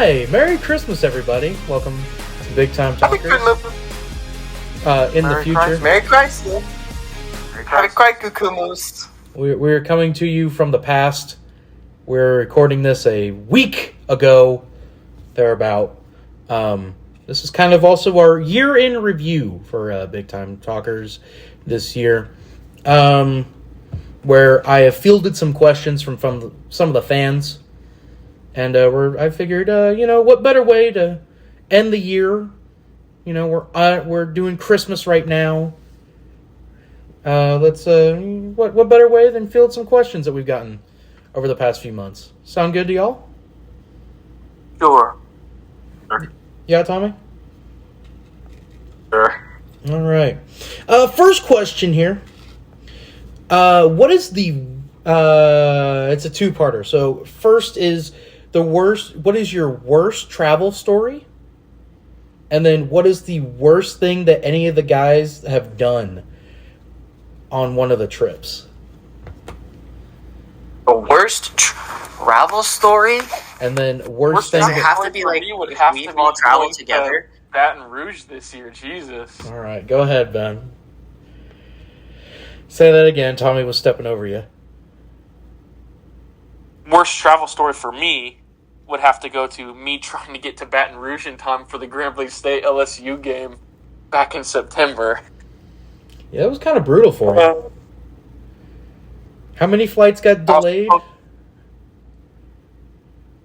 Hi, Merry Christmas, everybody. Welcome to Big Time Happy Talkers. Christmas. In the future, Merry Christmas. Happy Christmas. we're coming to you from the past. We're recording this a week ago, thereabout. This is kind of also our year-in review for Big Time Talkers this year, where I have fielded some questions from some of the fans. And I figured, what better way to end the year? We're doing Christmas right now. What better way than field some questions that we've gotten over the past few months? Sound good to y'all? Sure. Yeah, Tommy? Sure. All right. First question here. What is the... it's a two-parter. So first is... what is your worst travel story? And then what is the worst thing that any of the guys have done on one of the trips? The worst travel story? And then worst thing... Does it have to be like we've all traveled together? Baton Rouge this year, Jesus. All right, go ahead, Ben. Say that again. Tommy was stepping over you. Worst travel story for me would have to go to me trying to get to Baton Rouge in time for the Grambling State LSU game back in September. Yeah, it was kind of brutal for you. How many flights got delayed?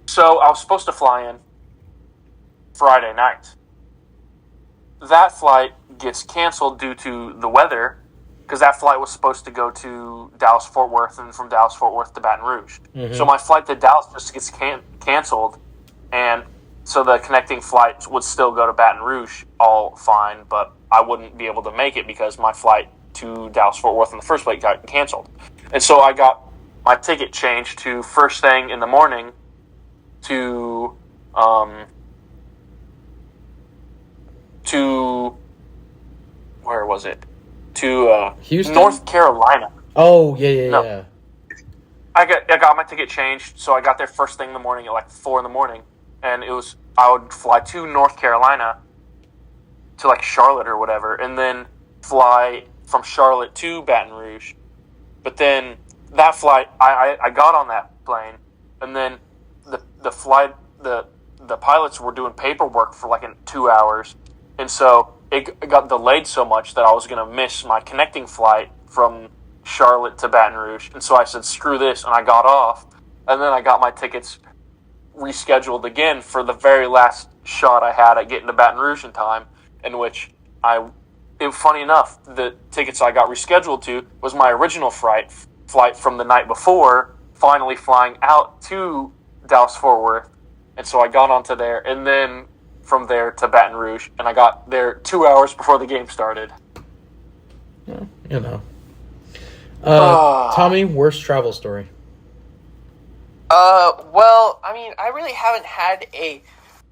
So I was supposed to fly in Friday night. That flight gets canceled due to the weather, because that flight was supposed to go to Dallas-Fort Worth and from Dallas-Fort Worth to Baton Rouge. Mm-hmm. So my flight to Dallas just gets canceled, and so the connecting flight would still go to Baton Rouge all fine, but I wouldn't be able to make it because my flight to Dallas-Fort Worth in the first place got canceled. And so I got my ticket changed to first thing in the morning to where was it? To Houston? North Carolina. Oh, yeah. I got my ticket changed, so I got there first thing in the morning at like 4 in the morning, and I would fly to North Carolina to like Charlotte or whatever, and then fly from Charlotte to Baton Rouge. But then that flight, I got on that plane, and then the flight, the pilots were doing paperwork for like 2 hours, and so it got delayed so much that I was going to miss my connecting flight from Charlotte to Baton Rouge. And so I said, screw this, and I got off. And then I got my tickets rescheduled again for the very last shot I had at getting to Baton Rouge in time, in which funny enough, the tickets I got rescheduled to was my original flight from the night before, finally flying out to Dallas-Fort Worth. And so I got onto there, and then from there to Baton Rouge, and I got there 2 hours before the game started. Tommy, worst travel story? Well, I mean, I really haven't had a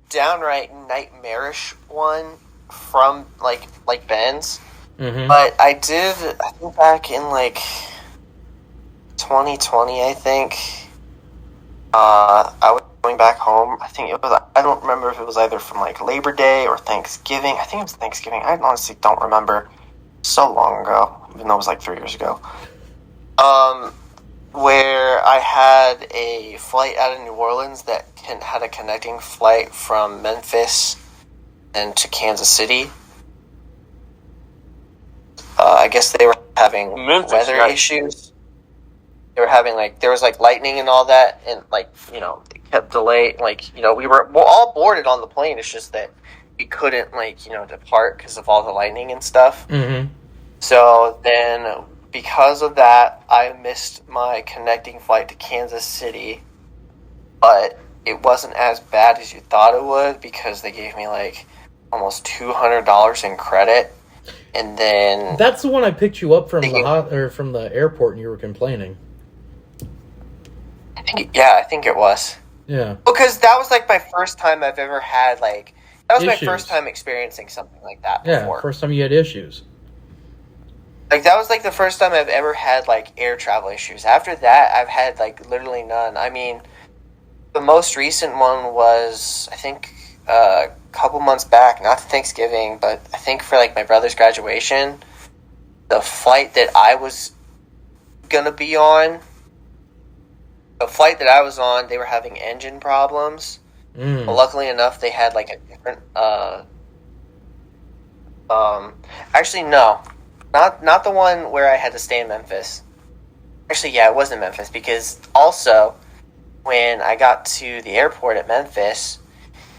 downright nightmarish one from, like Ben's. Mm-hmm. But I think back in, 2020, I think, I was going back home. I think I don't remember if it was either from, Labor Day or Thanksgiving. I think it was Thanksgiving. I honestly don't remember. So long ago, even though it was 3 years ago. Where I had a flight out of New Orleans that had a connecting flight from Memphis and to Kansas City. I guess they were having weather issues. They were having there was lightning and all that, and it kept delaying. We were all boarded on the plane. It's just that we couldn't depart because of all the lightning and stuff. Mm-hmm. So then, because of that, I missed my connecting flight to Kansas City, but it wasn't as bad as you thought it would because they gave me almost $200 in credit, and then that's the one I picked you up from from the airport, and you were complaining. I think it was. Yeah, because that was my first time I've ever had that was issues. My first time experiencing something like that before. Yeah, first time you had issues. That was the first time I've ever had air travel issues. After that, I've had literally none. I mean, The most recent one was, I think, a couple months back, not Thanksgiving, but I think for like my brother's graduation, the flight that I was gonna be on, they were having engine problems. But luckily enough, they had like a different. Actually, no, not the one where I had to stay in Memphis. Actually, yeah, it was in Memphis because also when I got to the airport at Memphis,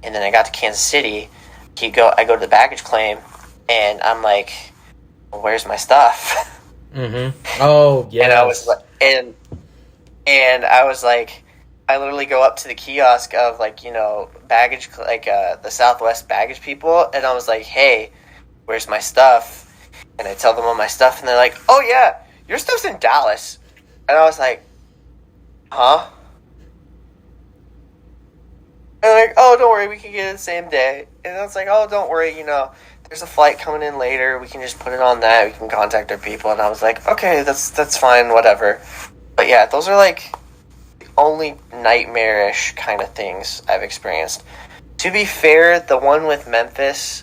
and then I got to Kansas City, I go to the baggage claim, and I'm like, well, "Where's my stuff?" Mm-hmm. Oh, yeah. And I was like, and I was like, I literally go up to the kiosk of like baggage, like the Southwest baggage people, and I was like, "Hey, where's my stuff?" And I tell them all my stuff, and they're like, "Oh yeah, your stuff's in Dallas." And I was like, "Huh?" And they're like, "Oh, don't worry, we can get it the same day." And I was like, "Oh, don't worry, there's a flight coming in later. We can just put it on that. We can contact our people." And I was like, "Okay, that's fine, whatever." But yeah, those are like the only nightmarish kind of things I've experienced. To be fair, the one with Memphis,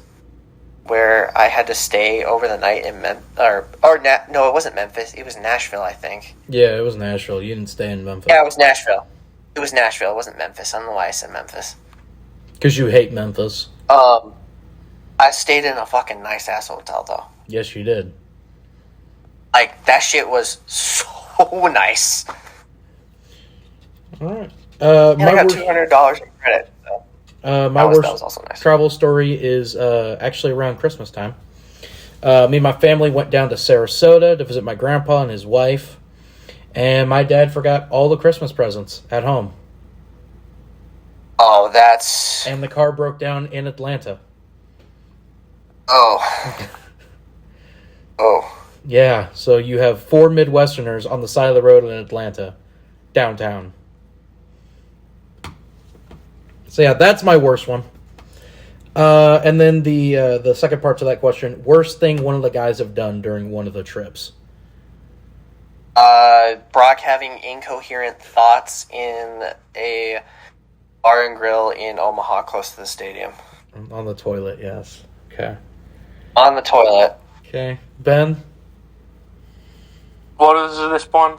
where I had to stay over the night in no, it wasn't Memphis. It was Nashville, I think. Yeah, it was Nashville. You didn't stay in Memphis. Yeah, it was Nashville. It was Nashville. It wasn't Memphis. I don't know why I said Memphis. Because you hate Memphis. I stayed in a fucking nice ass hotel though. Yes, you did. Like that shit was so nice. All right. And I got $200 in credit. So. My worst that was also nice. travel story is actually around Christmas time. Me and my family went down to Sarasota to visit my grandpa and his wife, and my dad forgot all the Christmas presents at home. Oh, that's... And the car broke down in Atlanta. Oh. Oh. Yeah, so you have 4 Midwesterners on the side of the road in Atlanta, downtown. So yeah, that's my worst one. And then the second part to that question, worst thing one of the guys have done during one of the trips. Brock having incoherent thoughts in a bar and grill in Omaha close to the stadium. On the toilet, yes. Okay. On the toilet. Okay. Ben? What is this one?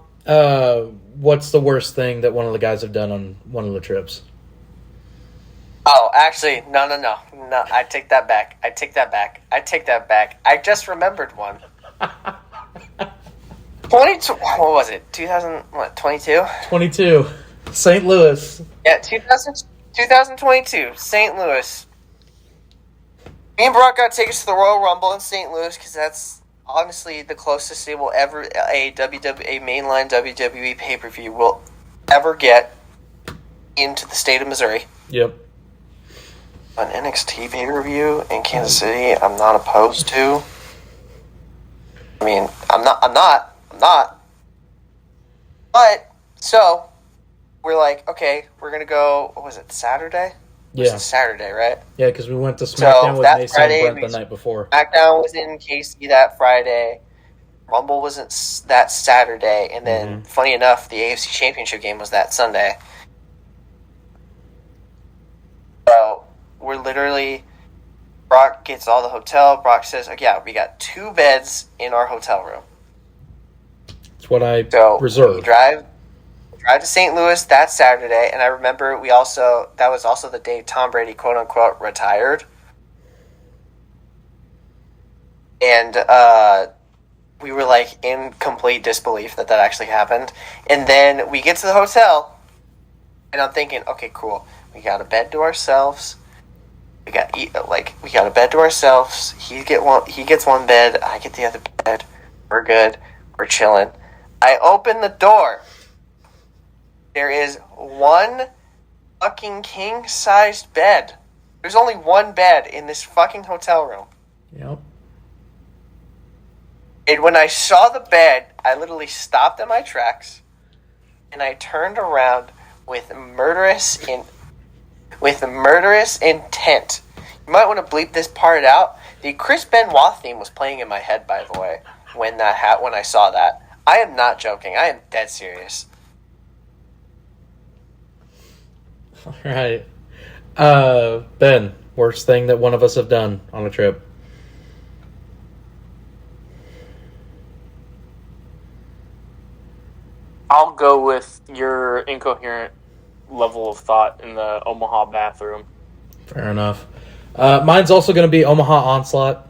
What's the worst thing that one of the guys have done on one of the trips? Oh, actually, no. I take that back. I just remembered one. 22. What was it? 22? 22. St. Louis. Yeah, 2022. St. Louis. Me and Brock got tickets to the Royal Rumble in St. Louis because that's honestly the closest it will ever a mainline WWE pay-per-view will ever get into the state of Missouri. Yep. An NXT pay-per-view in Kansas City, I'm not opposed to. I mean, I'm not. But, so, we're like, okay, we're going to go, what was it, Saturday? Yeah. It was Saturday, right? Yeah, because we went to SmackDown with Mason Friday, and Brent the night before. SmackDown was in KC that Friday. Rumble wasn't that Saturday. And then, funny enough, the AFC Championship game was that Sunday. So, we're literally... Brock gets all the hotel. Brock says, "Okay, yeah, we got 2 beds in our hotel room." That's what I reserved. We drive to St. Louis that Saturday, and I remember that was also the day Tom Brady, quote unquote, retired. And we were like in complete disbelief that actually happened. And then we get to the hotel, and I'm thinking, okay, cool. We got a bed to ourselves. We got a bed to ourselves. He gets one bed. I get the other bed. We're good. We're chilling. I open the door. There is one fucking king-sized bed. There's only one bed in this fucking hotel room. Yep. And when I saw the bed, I literally stopped in my tracks, and I turned around with murderous intent. You might want to bleep this part out. The Chris Benoit theme was playing in my head, by the way, when I saw that. I am not joking. I am dead serious. All right. Ben, worst thing that one of us have done on a trip. I'll go with your incoherent level of thought in the Omaha bathroom. Fair enough. Mine's also going to be Omaha Onslaught,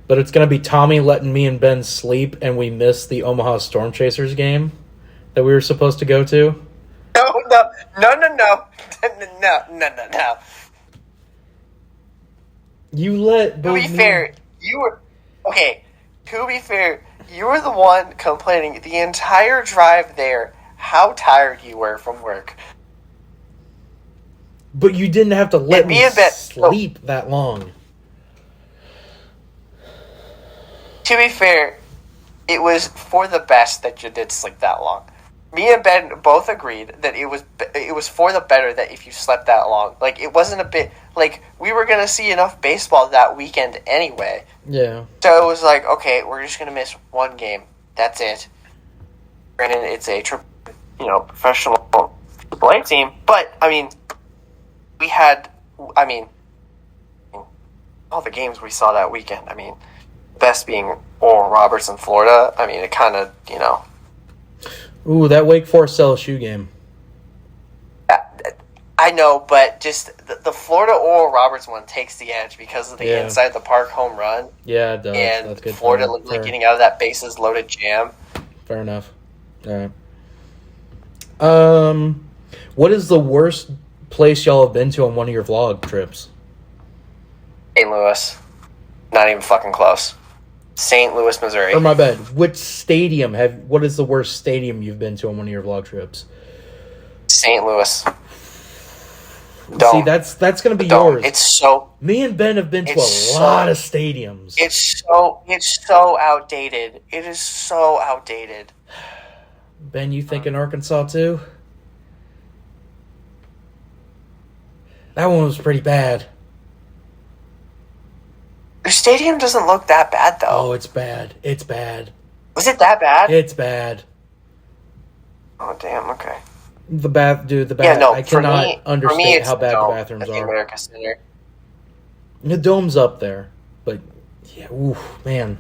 but it's going to be Tommy letting me and Ben sleep, and we missed the Omaha Storm Chasers game that we were supposed to go to. No. You let... To be fair, you were... Okay, to be fair, you were the one complaining the entire drive there how tired you were from work. But you didn't have to let me sleep that long. To be fair, it was for the best that you did sleep that long. Me and Ben both agreed that it was for the better that if you slept that long. Like, it wasn't a bit... Like, we were going to see enough baseball that weekend anyway. Yeah. So it was like, okay, we're just going to miss one game. That's it. Granted, it's a professional AAA team. But, I mean, we had... I mean, all the games we saw that weekend. I mean, best being Oral Roberts in Florida. I mean, it kind of, Ooh, that Wake Forest LSU game. I know, but just the Florida Oral Roberts one takes the edge because of the inside the park home run. Yeah, it does. And that's good. Florida getting out of that bases loaded jam. Fair enough. All right. What is the worst place y'all have been to on one of your vlog trips? St. Louis. Not even fucking close. St. Louis, Missouri. Or my bad. Which stadium what is the worst stadium you've been to on one of your vlog trips? St. Louis. See, that's going to be yours. It's so... Me and Ben have been to a lot of stadiums. It's so outdated. It is so outdated. Ben, you thinking Arkansas too? That one was pretty bad. Their stadium doesn't look that bad, though. Oh, it's bad. It's bad. Was it that bad? It's bad. Oh, damn, okay. I cannot understand how bad the bathrooms are. America Center. The dome's up there, but yeah, man.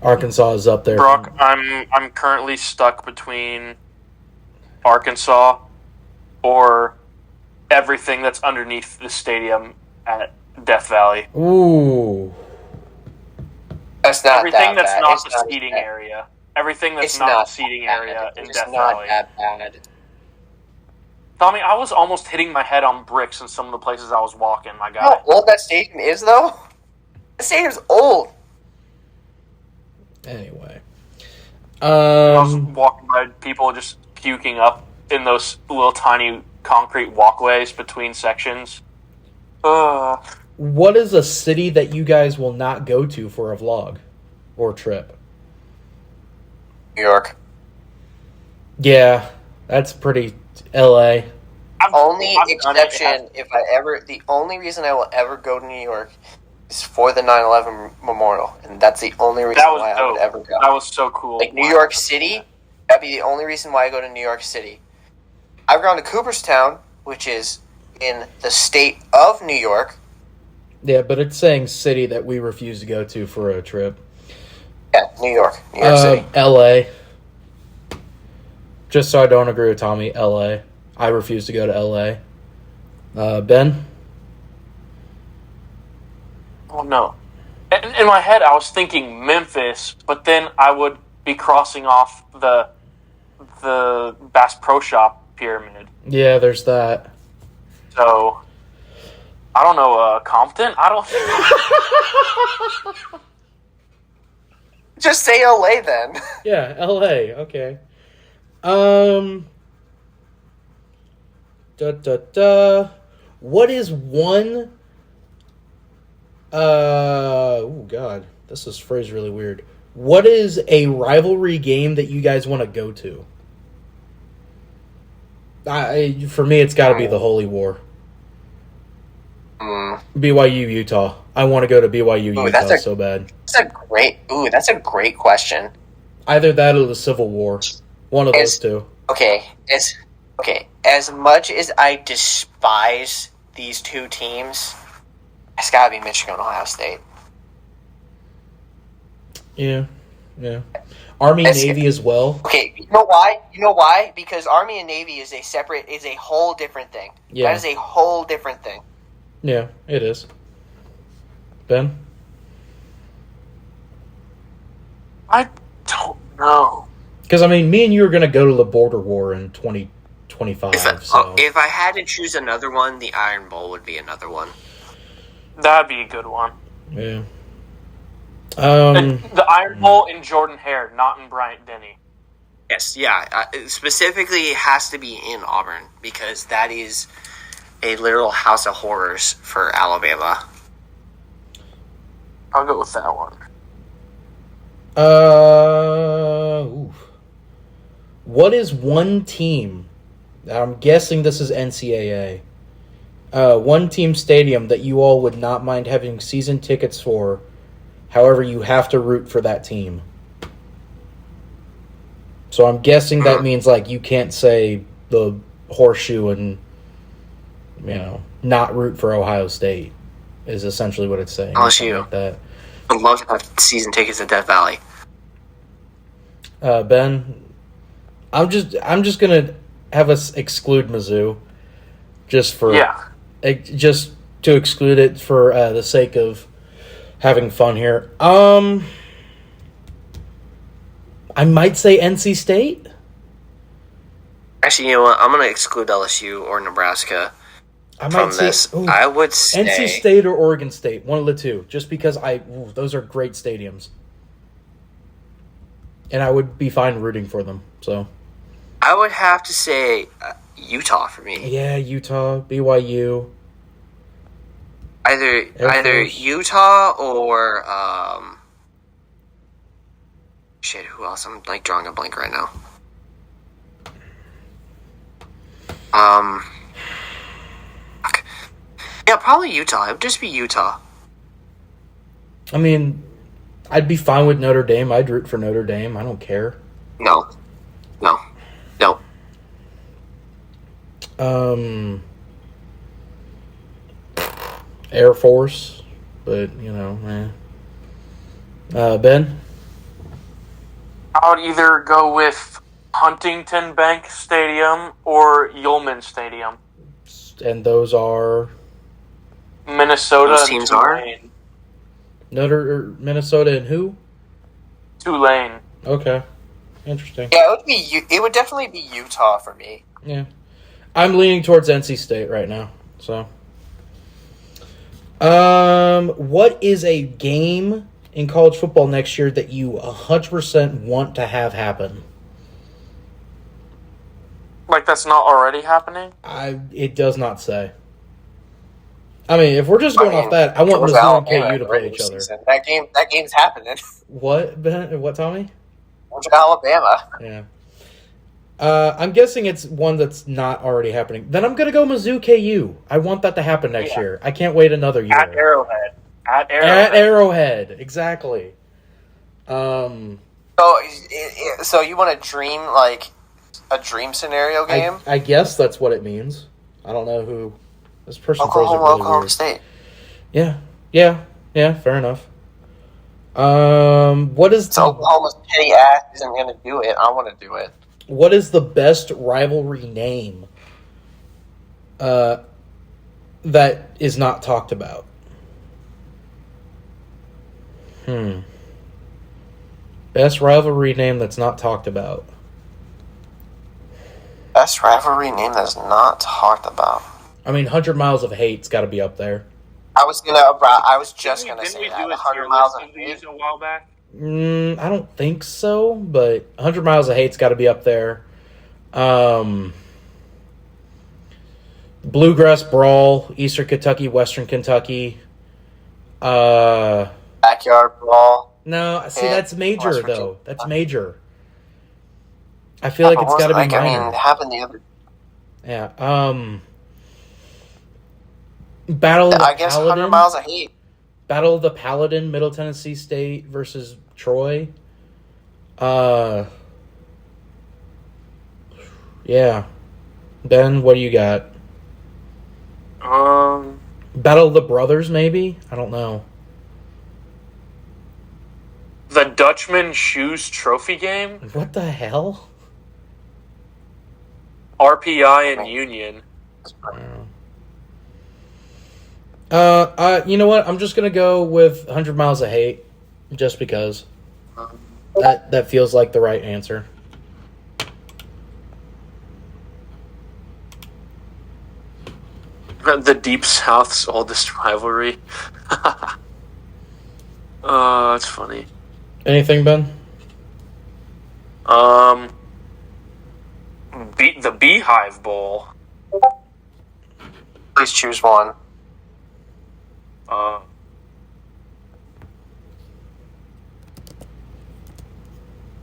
Arkansas is up there. Brock, I'm currently stuck between Arkansas or everything that's underneath the stadium at Death Valley. Ooh. That's not everything that that's bad. not it's the not seating bad. area. Everything that's It's not the seating area in It's Death not Valley. that bad. Tommy, I was almost hitting my head on bricks in some of the places I was walking, my guy. How old that stadium is, though? The stadium's old. Anyway. I was walking by people just puking up in those little tiny concrete walkways between sections. What is a city that you guys will not go to for a vlog or trip? New York. Yeah, that's pretty LA. The only reason I will ever go to New York is for the 9/11 memorial, and that's the only reason why I would ever go. That was so cool. Like New York City, that'd be the only reason why I go to New York City. I've gone to Cooperstown, which is in the state of New York. Yeah, but it's saying city that we refuse to go to for a trip. Yeah, New York City. LA. Just so I don't agree with Tommy, LA. I refuse to go to LA. Ben? Oh, no. In my head, I was thinking Memphis, but then I would be crossing off the Bass Pro Shop pyramid. Yeah, there's that. So, I don't know, Compton? I don't... Just say LA then. Yeah, LA, okay. What is one... oh, God. This is phrased really weird. What is a rivalry game that you guys want to go to? For me, it's got to be the Holy War. BYU, Utah. I want to go to BYU, Utah so bad. That's a great question. Either that or the Civil War. One of those two. Okay, Okay, as much as I despise these two teams, it's got to be Michigan and Ohio State. Yeah. Army, Navy as well. Okay, you know why? Because Army and Navy is a whole different thing. Yeah. That is a whole different thing. Yeah, it is. Ben? I don't know. Because, me and you are going to go to the border war in 2025. If I had to choose another one, the Iron Bowl would be another one. That'd be a good one. Yeah. The Iron Bowl in Jordan Hare, not in Bryant Denny. Yes, yeah. Specifically, it has to be in Auburn because that is a literal house of horrors for Alabama. I'll go with that one. What is one team? I'm guessing this is NCAA. One team stadium that you all would not mind having season tickets for. However, you have to root for that team. So I'm guessing that means you can't say the Horseshoe and not root for Ohio State is essentially what it's saying. LSU. Like that. I'd love to have season tickets at Death Valley. Ben, I'm just gonna have us exclude Mizzou, just to exclude it for the sake of having fun here. I might say NC State. Actually, you know what? I'm going to exclude LSU or Nebraska from this. I would say NC State or Oregon State, one of the two, just because those are great stadiums. And I would be fine rooting for them. So I would have to say Utah for me. Yeah, Utah, BYU. Either Utah or who else? I'm drawing a blank right now. Yeah, probably Utah. It would just be Utah. I'd be fine with Notre Dame. I'd root for Notre Dame. I don't care. No. Air Force, but Ben? I would either go with Huntington Bank Stadium or Yulman Stadium. And those are Minnesota those teams and Tulane. Minnesota and who? Tulane. Okay. Interesting. Yeah, it would definitely be Utah for me. Yeah. I'm leaning towards NC State right now. So what is a game in college football next year that you 100% want to have happen? That's not already happening? It does not say. If we're just going off that, I want Mizzou and KU to play each other. That game's happening. What, Ben? What, Tommy? Georgia, Alabama. Yeah. I'm guessing it's one that's not already happening. Then I'm going to go Mizzou KU. I want that to happen next year. I can't wait another year. At Arrowhead. At Arrowhead, exactly. So you want a dream scenario game? I guess that's what it means. I don't know who this person. Oklahoma State. Yeah, fair enough. What is Oklahoma's petty ass isn't going to do it. I want to do it. What is the best rivalry name that is not talked about? Best rivalry name that's not talked about. Best rivalry name that's not talked about. 100 Miles of Hate's got to be up there. I was just gonna say that. 100 Miles of Hate a while back. I don't think so, but 100 Miles of Hate's got to be up there. Bluegrass Brawl, Eastern Kentucky, Western Kentucky. Backyard Brawl. No, see, that's major, though. That's major. I feel like it's got to be minor. It happened the other... Yeah, Battle of the I guess Paladin. 100 Miles of Hate. Battle of the Paladin, Middle Tennessee State versus Troy. Yeah. Ben, what do you got? Battle of the Brothers, maybe? I don't know. The Dutchman Shoes Trophy Game? What the hell? RPI and Union. You know what? I'm just gonna go with 100 Miles of Hate, just because. That feels like the right answer. The Deep South's oldest rivalry. That's funny. Anything, Ben? The Beehive Bowl. Please choose one.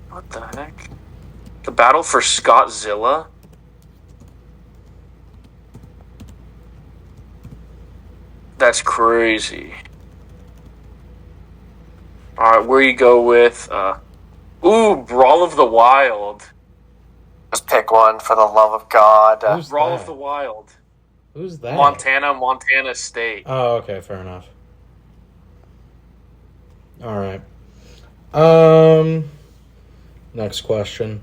What the heck? The Battle for Scottzilla? That's crazy. Alright, where you go with, Brawl of the Wild. Just pick one for the love of God. Brawl that? of the Wild. Who's that? Montana State. Oh, okay, fair enough. Alright. Next question.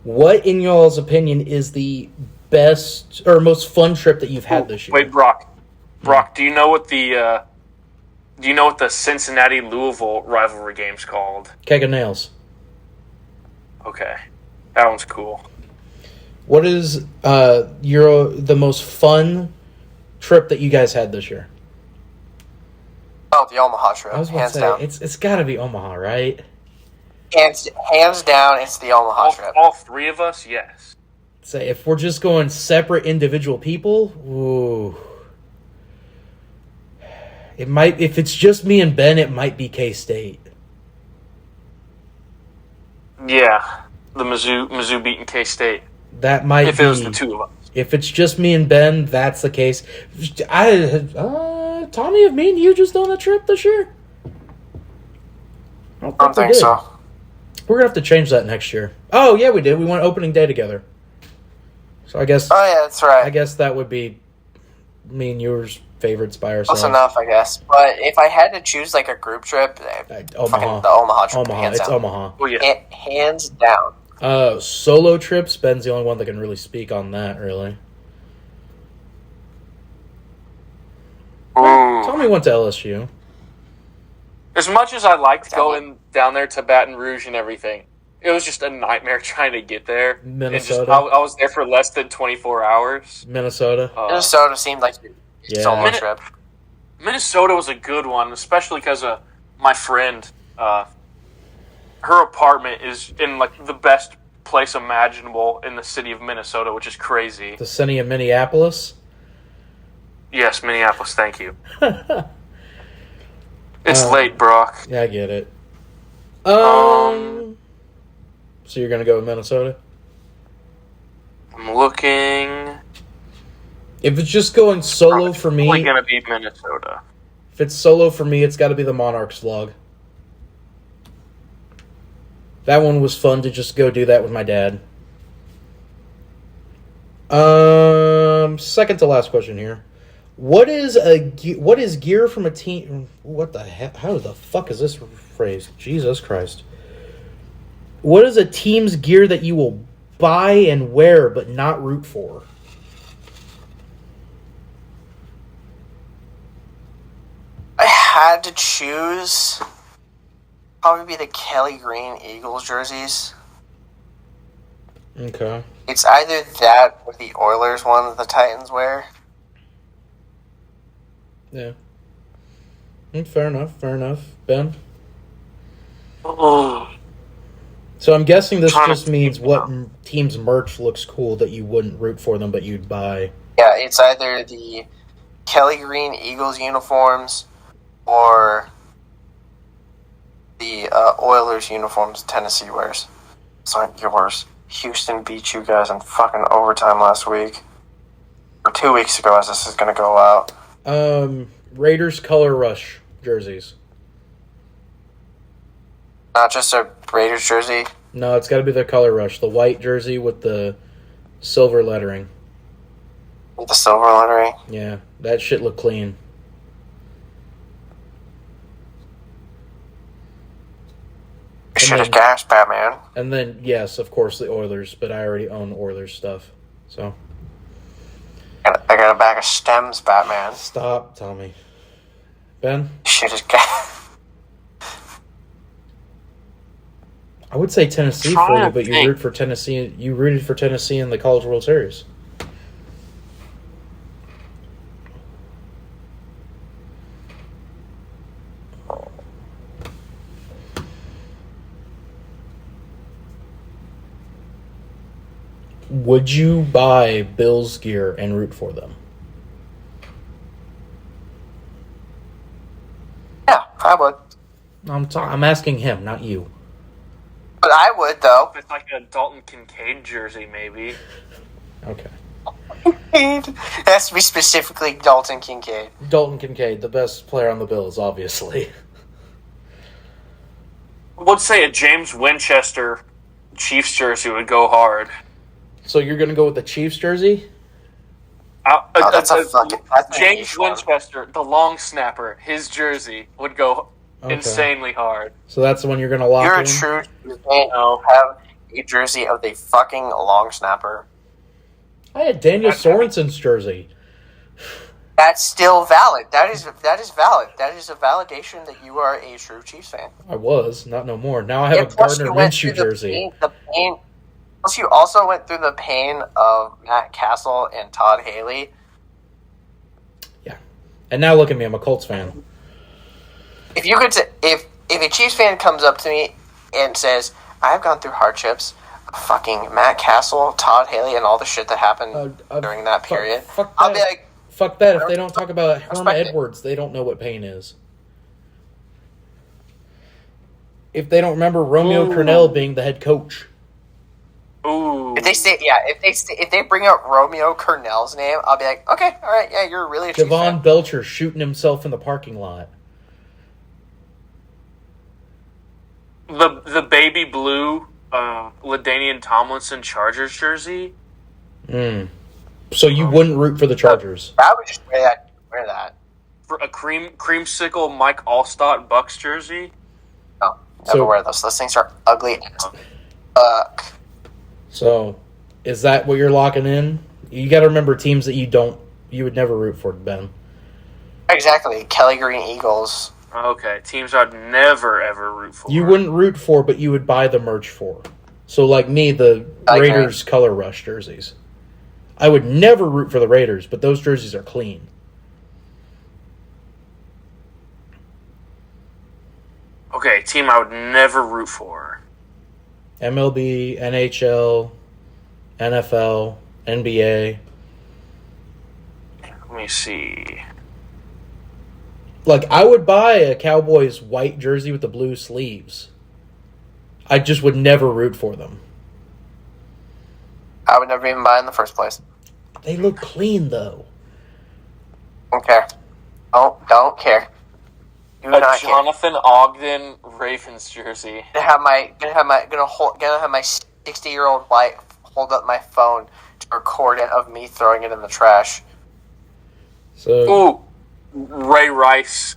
What, in y'all's opinion, is the best or most fun trip that you've had this year? Wait, Brock, do you know what the Cincinnati Louisville rivalry game's called? Keg of Nails. Okay, that one's cool. What is the most fun trip that you guys had this year? Oh, the Omaha trip. I was about Hands to say down. it's got to be Omaha, right? Hands down, it's the Omaha trip. All three of us, yes. Say if we're just going separate individual people, ooh. It might, if it's just me and Ben, it might be K-State. Yeah, the Mizzou beating K-State. That might if be. It was the two of us. If it's just me and Ben, that's the case. Tommy, have me and you just done a trip this year? I don't think so. We're going to have to change that next year. Oh, yeah, we did. We went opening day together. So I guess... Oh, yeah, that's right. I guess that would be me and yours favorites by ourselves. Close enough, I guess. But if I had to choose, like, a group trip, Omaha. The Omaha trip. Omaha. It's Omaha. Oh, yeah. Hands down. Solo trips, Ben's the only one that can really speak on that, really. Ooh. Tommy went to LSU. As much as I liked going down there to Baton Rouge and everything, it was just a nightmare trying to get there. Minnesota. I was there for less than 24 hours. Minnesota. Minnesota seemed like its own trip. Minnesota was a good one, especially because my friend, her apartment is in like the best place imaginable in the city of Minnesota, which is crazy. The city of Minneapolis? Yes, Minneapolis, thank you. It's late, Brock. Yeah, I get it. So you're going to go with Minnesota? I'm looking. If it's just going solo for me... It's going to be Minnesota. If it's solo for me, it's got to be the Monarch Slug. That one was fun to just go do that with my dad. Second to last question here. What is gear from a team? What the heck? How the fuck is this phrased? Jesus Christ. What is a team's gear that you will buy and wear but not root for? I had to choose. Probably be the Kelly Green Eagles jerseys. Okay. It's either that or the Oilers one that the Titans wear. Yeah. Fair enough. Ben? Oh. So I'm guessing this just means what team's merch looks cool that you wouldn't root for them but you'd buy. Yeah, it's either the Kelly Green Eagles uniforms or the Oilers uniforms Tennessee wears. It's not yours. Houston beat you guys in fucking overtime last week. Or 2 weeks ago as this is going to go out. Raiders Color Rush jerseys. Not just a Raiders jersey? No, it's got to be the Color Rush. The white jersey with the silver lettering. With the silver lettering. Yeah, that shit looked clean. Shit is gas, Batman. And then, yes, of course, the Oilers, but I already own Oilers stuff, so. I got a bag of stems, Batman. Stop, Tommy. Ben? Shit is gas. I would say Tennessee for you, but you root for Tennessee. You rooted for Tennessee in the College World Series. Would you buy Bills gear and root for them? Yeah, I would. I'm asking him, not you. But I would, though. It's like a Dalton Kincaid jersey, maybe. Okay. It has to be specifically Dalton Kincaid. Dalton Kincaid, the best player on the Bills, obviously. I would say a James Winchester Chiefs jersey would go hard. So you're going to go with the Chiefs jersey? That's James Winchester, the long snapper, his jersey would go insanely hard. So that's the one you're going to lock in? You're a true fan. Have a jersey of the fucking long snapper. I had Daniel Sorensen's jersey. That's still valid. That is valid. That is a validation that you are a true Chiefs fan. I was, not no more. Now I have a Gardner Minshew jersey. Plus, you also went through the pain of Matt Castle and Todd Haley. Yeah, and now look at me. I'm a Colts fan. If you could, if a Chiefs fan comes up to me and says, "I've gone through hardships, fucking Matt Castle, Todd Haley, and all the shit that happened during that period," I'll be like, "Fuck that!" If they don't talk about Herman Edwards, they don't know what pain is. If they don't remember Romeo Crennel being the head coach. Ooh. If they bring up Romeo Crennel's name, I'll be like, okay, all right, yeah, you're really a Chiefs fan. Javon Belcher shooting himself in the parking lot. The baby blue LaDainian Tomlinson Chargers jersey. So you wouldn't root for the Chargers? I would just wear that. For a creamsicle Mike Allstott Bucks jersey. No, never wear those. Those things are ugly as fuck. So, is that what you're locking in? You got to remember teams that you would never root for, Ben. Exactly, Kelly Green Eagles. Okay, teams I'd never ever root for. You wouldn't root for, but you would buy the merch for. So, like me, the Raiders Color Rush jerseys. I would never root for the Raiders, but those jerseys are clean. Okay, team I would never root for. MLB, NHL, NFL, NBA. Let me see. Like, I would buy a Cowboys white jersey with the blue sleeves. I just would never root for them. I would never even buy in the first place. They look clean, though. Don't care. Don't care. Do not care. Jonathan Ogden Ravens jersey. Gonna have my 60-year-old wife hold up my phone to record it of me throwing it in the trash. So, Ray Rice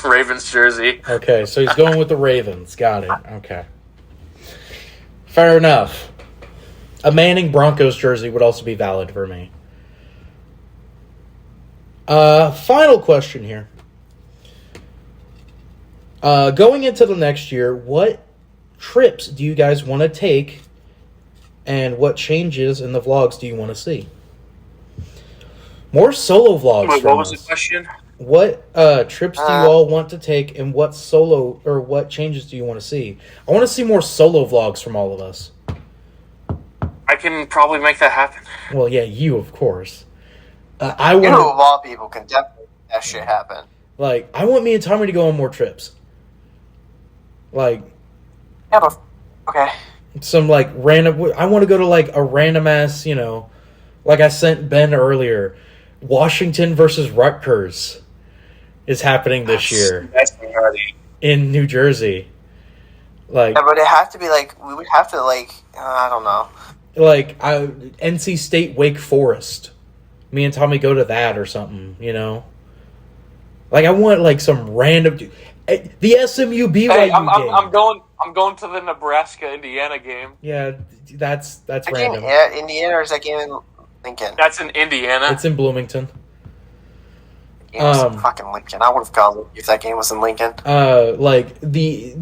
Ravens jersey. Okay, so he's going with the Ravens. Got it. Okay. Fair enough. A Manning Broncos jersey would also be valid for me. Final question here. Going into the next year, what trips do you guys want to take, and what changes in the vlogs do you want to see? More solo vlogs. Wait, what was the question? What trips do you all want to take, and what solo or what changes do you want to see? I want to see more solo vlogs from all of us. I can probably make that happen. Well, yeah, you of course. You know, of all people can definitely make that shit happen. Like, I want me and Tommy to go on more trips. Like, yeah, but okay. Some like random. I want to go to like a random ass, like I sent Ben earlier. Washington versus Rutgers is happening this year in New Jersey. Like, yeah, but it have to be like we would have to like I don't know. Like NC State Wake Forest Me and Tommy go to that or something, you know? Like, I want, like, some random... The SMU BYU Hey, game. I'm going to the Nebraska-Indiana game. Yeah, that's That random. game, yeah, Indiana, or is that game in Lincoln? That's in Indiana. It's in Bloomington. It was in fucking Lincoln. I would have gone if that game was in Lincoln. Like, the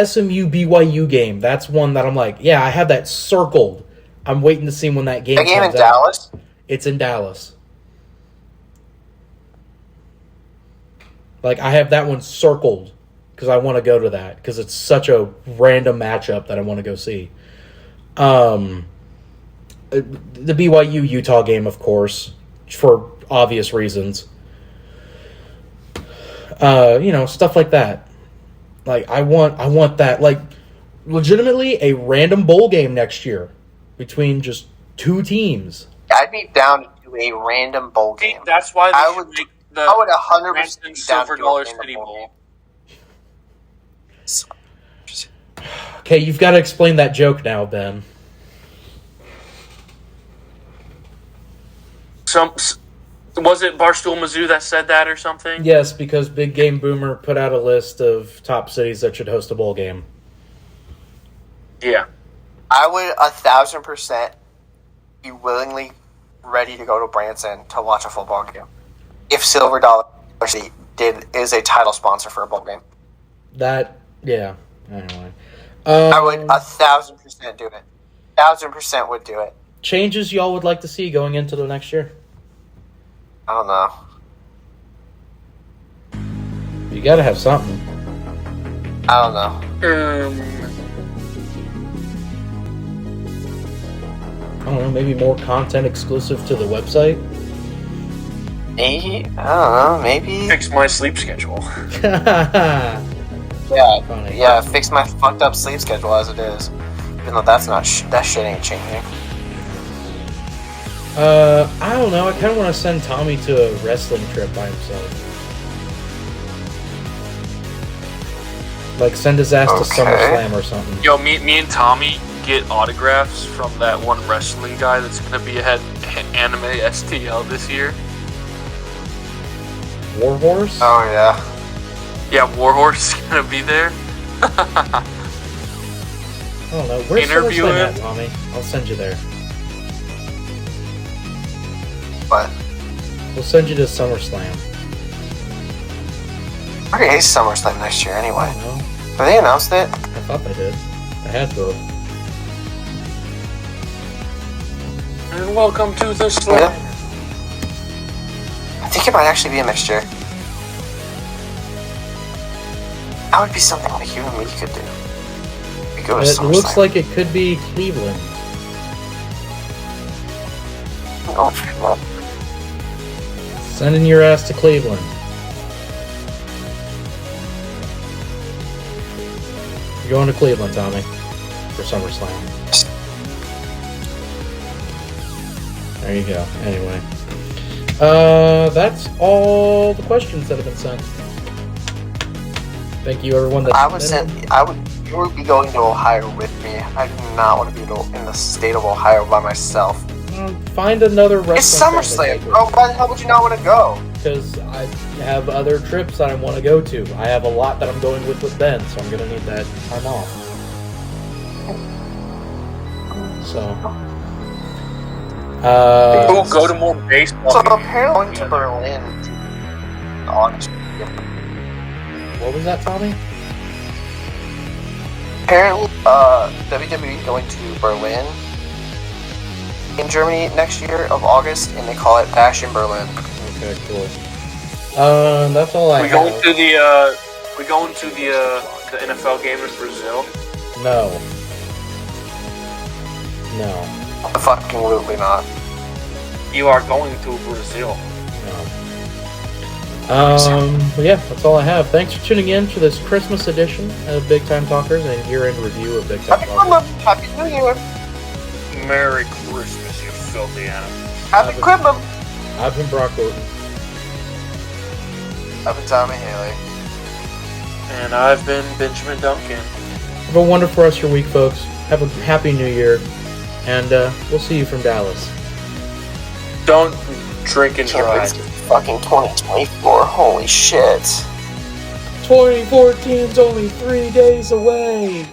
SMU BYU game, that's one that I'm like, yeah, I have that circled. I'm waiting to see when that game That game comes in out. Dallas? It's in Dallas. Like, I have that one circled because I want to go to that because it's such a random matchup that I want to go see. The BYU Utah game, of course, for obvious reasons. Stuff like that. Like, I want that. Like, legitimately a random bowl game next year between just two teams. I'd be down to do a random bowl game. That's why I they would- should make the I would 100% Branson be down Silver to do a Dollar random City bowl Bowl. Okay, you've got to explain that joke now, Ben. Was it Barstool Mizzou that said that or something? Yes, because Big Game Boomer put out a list of top cities that should host a bowl game. Yeah. I would 1,000% be willingly ready to go to Branson to watch a football game if Silver Dollar City is a title sponsor for a bowl game. Yeah. Anyway. I would 1,000% do it. 1,000% would do it. Changes y'all would like to see going into the next year? I don't know. You got to have something. I don't know. I don't know, maybe more content exclusive to the website? Maybe? I don't know. Maybe. Fix my sleep schedule. Yeah. Funny. Yeah. Fix my fucked up sleep schedule as it is. Even though that's not that shit ain't changing. I don't know. I kind of want to send Tommy to a wrestling trip by himself. Like, send his ass to Okay. SummerSlam or something. Yo, me and Tommy get autographs from that one wrestling guy that's going to be at Anime STL this year. Warhorse? Oh yeah. Yeah, Warhorse is going to be there. I don't know. Where's Interview SummerSlam him. at, Tommy? I'll send you there. But We'll send you to SummerSlam. where is SummerSlam next year I anyway? don't know. Have they announced it? I thought they did. I had to. And welcome to the slam. Yeah. I think it might actually be a mixture. That would be something like you and me could do. We go to It SummerSlam. looks like it could be Cleveland. Oh, well, Sending your ass to Cleveland. You're going to Cleveland, Tommy, for SummerSlam. There you go. Anyway. That's all the questions that have been sent. Thank you, everyone. I would send. You would be going to Ohio with me. I do not want to be in the state of Ohio by myself. Find another wrestling. It's SummerSlam. Oh, why the hell would you not want to go? Because I have other trips that I want to go to. I have a lot that I'm going with Ben, so I'm going to need that time off. So. Go to more baseball. So games. apparently going to Berlin in August. What was that, Tommy? Apparently, WWE going to Berlin in Germany next year of August, and they call it Bash in Berlin. Okay, cool. That's all I We have. going to the NFL game in Brazil. No. Fucking not. You are going to Brazil. No. But yeah, that's all I have. Thanks for tuning in to this Christmas edition of Big Time Talkers and year-end review of Big Time Happy Talkers. Christmas! Happy New Year! Merry Christmas, you filthy animal. Happy Christmas! I've been Brock Orton. I've been Tommy Haley. And I've been Benjamin Duncan. Have a wonderful rest of your week, folks. Have a happy New Year, and we'll see you from Dallas. Don't Drink and Can't drive. believe it's fucking 2024. Holy shit. 2014's only 3 days away.